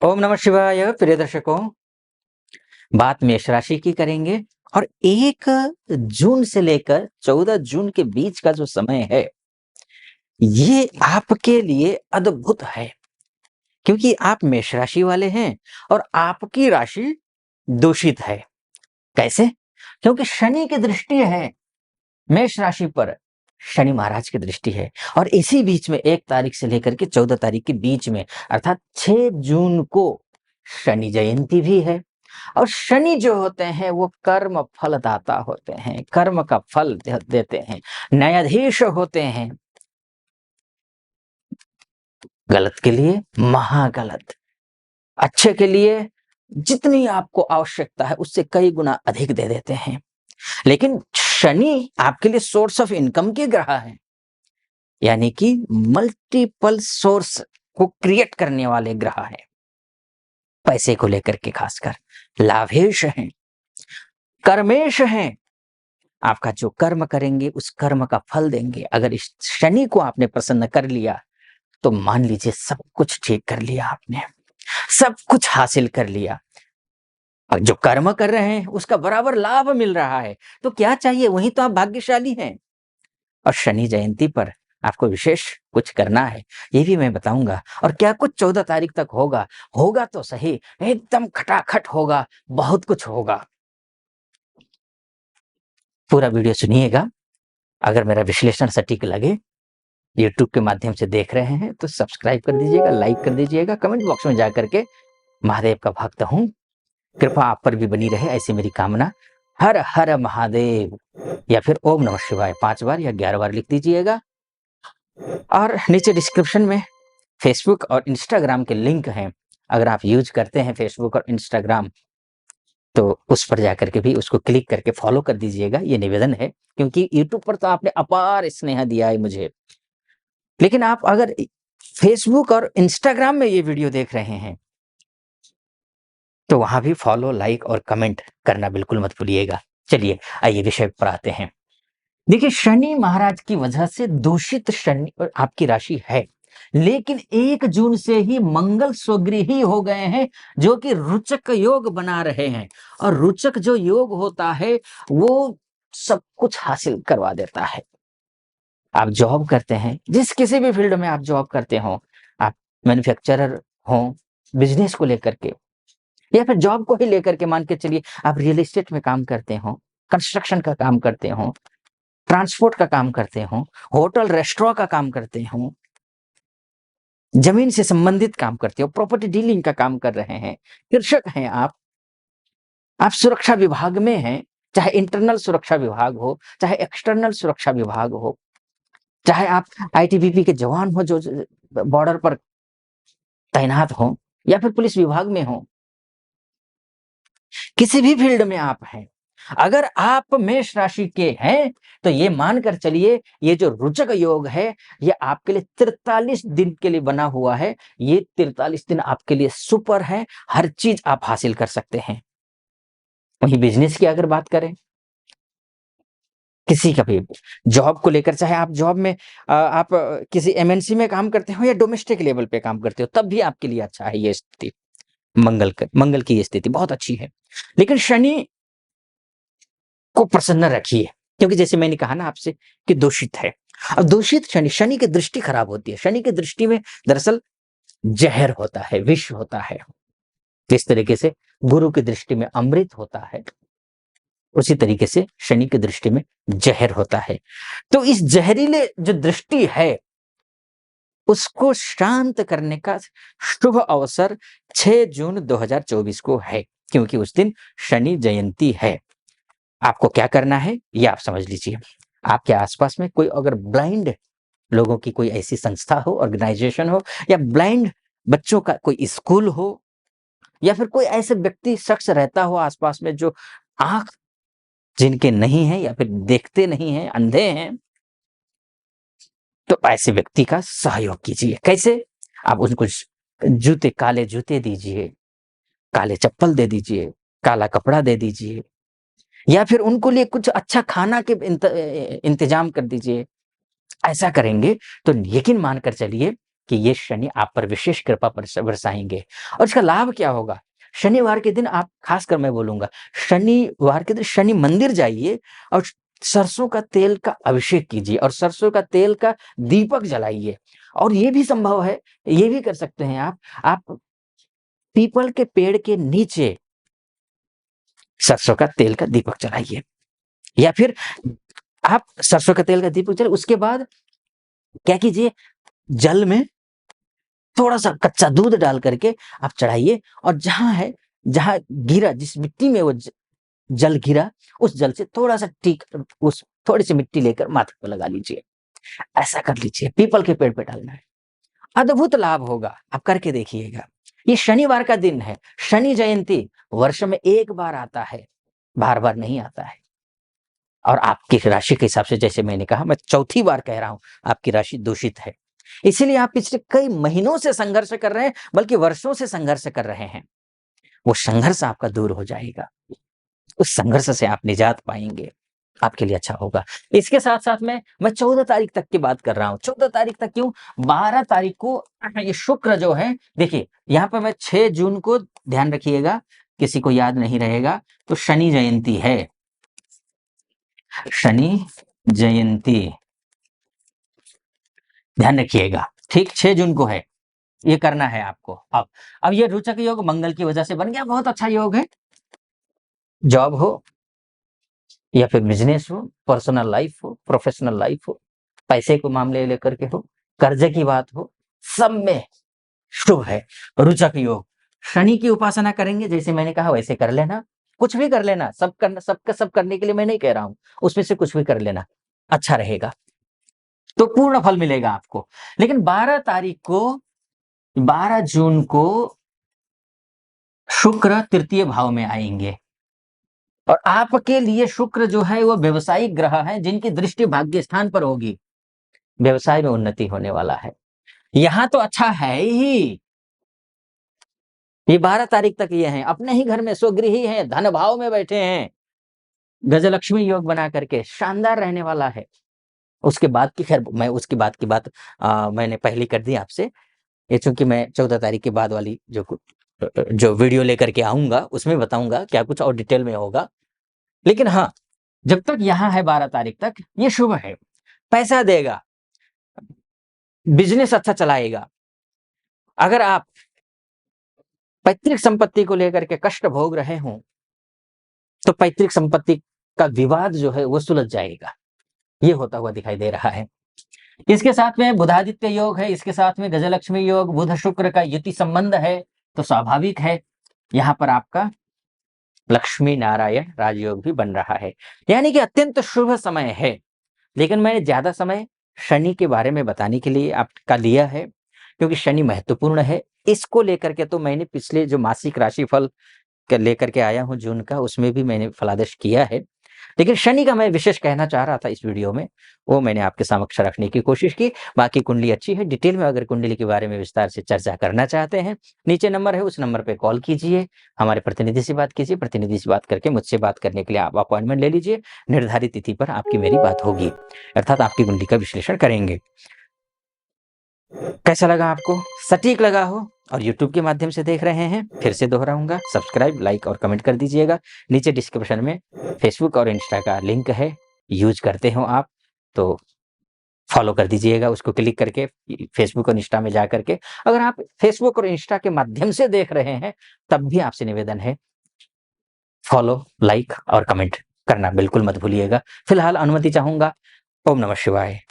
ओम नमः शिवाय। प्रिय दर्शकों, बात मेष राशि की करेंगे और 1 जून से लेकर 14 जून के बीच का जो समय है, ये आपके लिए अद्भुत है क्योंकि आप मेष राशि वाले हैं और आपकी राशि दूषित है। कैसे? क्योंकि शनि की दृष्टि है मेष राशि पर, शनि महाराज की दृष्टि है और इसी बीच में 1 तारीख से लेकर के 14 तारीख के बीच में अर्थात 6 जून को शनि जयंती भी है। और शनि जो होते हैं वो कर्म फलदाता होते हैं, कर्म का फल देते हैं, न्यायाधीश होते हैं। गलत के लिए महागलत, अच्छे के लिए जितनी आपको आवश्यकता है उससे कई गुना अधिक दे देते हैं। लेकिन शनि आपके लिए सोर्स ऑफ इनकम के ग्रह है, यानी कि मल्टीपल सोर्स को क्रिएट करने वाले ग्रह हैं। पैसे को लेकर के खासकर लाभेश हैं, कर्मेश हैं। आपका जो कर्म करेंगे उस कर्म का फल देंगे। अगर इस शनि को आपने प्रसन्न कर लिया तो मान लीजिए सब कुछ ठीक कर लिया आपने, सब कुछ हासिल कर लिया। और जो कर्म कर रहे हैं उसका बराबर लाभ मिल रहा है तो क्या चाहिए, वही तो आप भाग्यशाली हैं। और शनि जयंती पर आपको विशेष कुछ करना है, ये भी मैं बताऊंगा। और क्या कुछ 14 तारीख तक होगा, होगा तो सही, एकदम खटाखट होगा, बहुत कुछ होगा। पूरा वीडियो सुनिएगा। अगर मेरा विश्लेषण सटीक लगे, यूट्यूब के माध्यम से देख रहे हैं तो सब्सक्राइब कर दीजिएगा, लाइक कर दीजिएगा, कमेंट बॉक्स में जाकर के महादेव का भक्त हूं, कृपा आप पर भी बनी रहे, ऐसी मेरी कामना। हर हर महादेव या फिर ओम नमः शिवाय 5 बार या 11 बार लिख दीजिएगा। और नीचे डिस्क्रिप्शन में फेसबुक और इंस्टाग्राम के लिंक हैं। अगर आप यूज करते हैं फेसबुक और इंस्टाग्राम तो उस पर जाकर के भी उसको क्लिक करके फॉलो कर दीजिएगा, ये निवेदन है। क्योंकि यूट्यूब पर तो आपने अपार स्नेह दिया है मुझे, लेकिन आप अगर फेसबुक और इंस्टाग्राम में ये वीडियो देख रहे हैं तो वहां भी फॉलो, लाइक और कमेंट करना बिल्कुल मत भूलिएगा। चलिए आइए विषय पर आते हैं। देखिए, शनि महाराज की वजह से दूषित शनि आपकी राशि है, लेकिन 1 जून से ही मंगल स्वगृही हो गए हैं जो कि रुचक योग बना रहे हैं। और रुचक जो योग होता है वो सब कुछ हासिल करवा देता है। आप जॉब करते हैं, जिस किसी भी फील्ड में आप जॉब करते हो, आप मैन्युफैक्चरर हो, बिजनेस को लेकर के या फिर जॉब को ही लेकर के मान के चलिए, आप रियल एस्टेट में काम करते हो, कंस्ट्रक्शन का काम करते हो, ट्रांसपोर्ट का काम करते हो, होटल रेस्टोरेंट का काम करते हो, जमीन से संबंधित काम करते हो, प्रॉपर्टी डीलिंग का काम कर रहे हैं, कृषक हैं आप सुरक्षा विभाग में हैं, चाहे इंटरनल सुरक्षा विभाग हो, चाहे एक्सटर्नल सुरक्षा विभाग हो, चाहे आप आईटीबीपी के जवान हो जो बॉर्डर पर तैनात हो, या फिर पुलिस विभाग में हो, किसी भी फील्ड में आप हैं, अगर आप मेष राशि के हैं तो ये मानकर चलिए, ये जो रुचक योग है ये आपके लिए 43 दिन के लिए बना हुआ है। ये 43 दिन आपके लिए सुपर है, हर चीज आप हासिल कर सकते हैं। वहीं बिजनेस की अगर बात करें, किसी का भी जॉब को लेकर, चाहे आप जॉब में आप किसी एमएनसी में काम करते हो या डोमेस्टिक लेवल पे काम करते हो, तब भी आपके लिए अच्छा है ये स्थिति। मंगल की ये स्थिति बहुत अच्छी है। लेकिन शनि को प्रसन्न रखिए, क्योंकि जैसे मैंने कहा ना आपसे कि दूषित है। अब दूषित शनि, शनि की दृष्टि खराब होती है। शनि की दृष्टि में दरअसल जहर होता है, विष होता है। जिस तरीके से गुरु की दृष्टि में अमृत होता है, उसी तरीके से शनि की दृष्टि में जहर होता है। तो इस जहरीले जो दृष्टि है उसको शांत करने का शुभ अवसर 6 जून 2024 को है, क्योंकि उस दिन शनि जयंती है। आपको क्या करना है ये आप समझ लीजिए। आपके आसपास में कोई अगर ब्लाइंड लोगों की कोई ऐसी संस्था हो, ऑर्गेनाइजेशन हो, या ब्लाइंड बच्चों का कोई स्कूल हो, या फिर कोई ऐसे व्यक्ति शख्स रहता हो आसपास में जो आंख जिनके नहीं है या फिर देखते नहीं है, अंधे हैं, तो ऐसे व्यक्ति का सहयोग कीजिए। कैसे? आप उनको जूते, काले जूते दीजिए, काले चप्पल दे दीजिए, काला कपड़ा दे दीजिए, या फिर उनको लिए कुछ अच्छा खाना के इंतजाम कर दीजिए। ऐसा करेंगे तो यकीन मानकर चलिए कि ये शनि आप पर विशेष कृपा बरसाएंगे। और इसका लाभ क्या होगा? शनिवार के दिन आप, खासकर मैं बोलूंगा, शनिवार के दिन शनि मंदिर जाइए और सरसों का तेल का अभिषेक कीजिए और सरसों का तेल का दीपक जलाइए। और ये भी संभव है, ये भी कर सकते हैं आप पीपल के पेड़ के नीचे सरसों का तेल का दीपक जलाइए, या फिर आप सरसों का तेल का दीपक जलाइए, उसके बाद क्या कीजिए, जल में थोड़ा सा कच्चा दूध डाल करके आप चढ़ाइए, और जहां गिरा, जिस मिट्टी में वो जल गिरा, उस जल से थोड़ा सा उस थोड़ी सी मिट्टी लेकर माथे पर लगा लीजिए। ऐसा कर लीजिए, पीपल के पेड़ पे डालना है, अद्भुत लाभ होगा, आप करके देखिएगा। ये शनिवार का दिन है, शनि जयंती वर्ष में एक बार आता है, बार बार नहीं आता है। और आपकी राशि के हिसाब से, जैसे मैंने कहा, मैं चौथी बार कह रहा हूं, आपकी राशि दूषित है, इसीलिए आप पिछले कई महीनों से संघर्ष कर रहे हैं, बल्कि वर्षों से संघर्ष कर रहे हैं। वो संघर्ष आपका दूर हो जाएगा, उस संघर्ष से आप निजात पाएंगे, आपके लिए अच्छा होगा। इसके साथ साथ में मैं 14 तारीख तक की बात कर रहा हूं। 14 तारीख तक क्यों? 12 तारीख को ये शुक्र जो है, देखिए यहां पर मैं 6 जून को, ध्यान रखिएगा, किसी को याद नहीं रहेगा, तो शनि जयंती है, शनि जयंती, ध्यान रखिएगा, ठीक, 6 जून को है, ये करना है आपको। अब ये रोचक योग मंगल की वजह से बन गया, बहुत अच्छा योग है। जॉब हो या फिर बिजनेस हो, पर्सनल लाइफ हो, प्रोफेशनल लाइफ हो, पैसे को मामले लेकर के हो, कर्जे की बात हो, सब में शुभ है, रोचक योग। शनि की उपासना करेंगे, जैसे मैंने कहा वैसे कर लेना, कुछ भी कर लेना, सब करने के लिए मैं नहीं कह रहा हूं, उसमें से कुछ भी कर लेना, अच्छा रहेगा, तो पूर्ण फल मिलेगा आपको। लेकिन 12 जून को शुक्र तृतीय भाव में आएंगे, और आपके लिए शुक्र जो है वो व्यवसायिक ग्रह है, जिनकी दृष्टि भाग्य स्थान पर होगी, व्यवसाय में उन्नति होने वाला है। यहां तो अच्छा है ही, ये 12 तारीख तक ये हैं, अपने ही घर में स्वगृही हैं, धन भाव में बैठे हैं, गजलक्ष्मी योग बना करके शानदार रहने वाला है। उसके बाद की, खैर मैं उसकी बात मैंने पहले कर दी आपसे, ये चूंकि मैं 14 तारीख के बाद वाली जो वीडियो लेकर के आऊंगा उसमें बताऊंगा क्या कुछ और डिटेल में होगा। लेकिन हाँ, जब तक यहाँ है 12 तारीख तक ये शुभ है, पैसा देगा, बिजनेस अच्छा चलाएगा। अगर आप पैतृक संपत्ति को लेकर के कष्ट भोग रहे हों, तो पैतृक संपत्ति का विवाद जो है वो सुलझ जाएगा, ये होता हुआ दिखाई दे रहा है। इसके साथ में बुधादित्य योग है, इसके साथ में गजलक्ष्मी योग, बुध शुक्र का युति संबंध है, तो स्वाभाविक है यहाँ पर आपका लक्ष्मी नारायण राजयोग भी बन रहा है, यानी कि अत्यंत शुभ समय है। लेकिन मैंने ज्यादा समय शनि के बारे में बताने के लिए आपका लिया है, क्योंकि शनि महत्वपूर्ण है। इसको लेकर के तो मैंने पिछले जो मासिक राशिफल लेकर के आया हूं जून का, उसमें भी मैंने फलादेश किया है, लेकिन शनि का मैं विशेष कहना चाह रहा था इस वीडियो में, वो मैंने आपके समक्ष रखने की कोशिश की। बाकी कुंडली अच्छी है, डिटेल में अगर कुंडली के बारे में विस्तार से चर्चा करना चाहते हैं, नीचे नंबर है, उस नंबर पे कॉल कीजिए, हमारे प्रतिनिधि से बात कीजिए, प्रतिनिधि से बात करके मुझसे बात करने के लिए आप अपॉइंटमेंट ले लीजिए, निर्धारित तिथि पर आपकी मेरी बात होगी, अर्थात आपकी कुंडली का विश्लेषण करेंगे। कैसा लगा आपको? सटीक लगा हो और YouTube के माध्यम से देख रहे हैं, फिर से दोहराऊंगा, सब्सक्राइब, लाइक और कमेंट कर दीजिएगा। नीचे डिस्क्रिप्शन में फेसबुक और इंस्टा का लिंक है, यूज करते हो आप तो फॉलो कर दीजिएगा, उसको क्लिक करके फेसबुक और इंस्टा में जा करके। अगर आप फेसबुक और इंस्टा के माध्यम से देख रहे हैं, तब भी आपसे निवेदन है, फॉलो, लाइक और कमेंट करना बिल्कुल मत भूलिएगा। फिलहाल अनुमति चाहूंगा। ओम नमः शिवाय।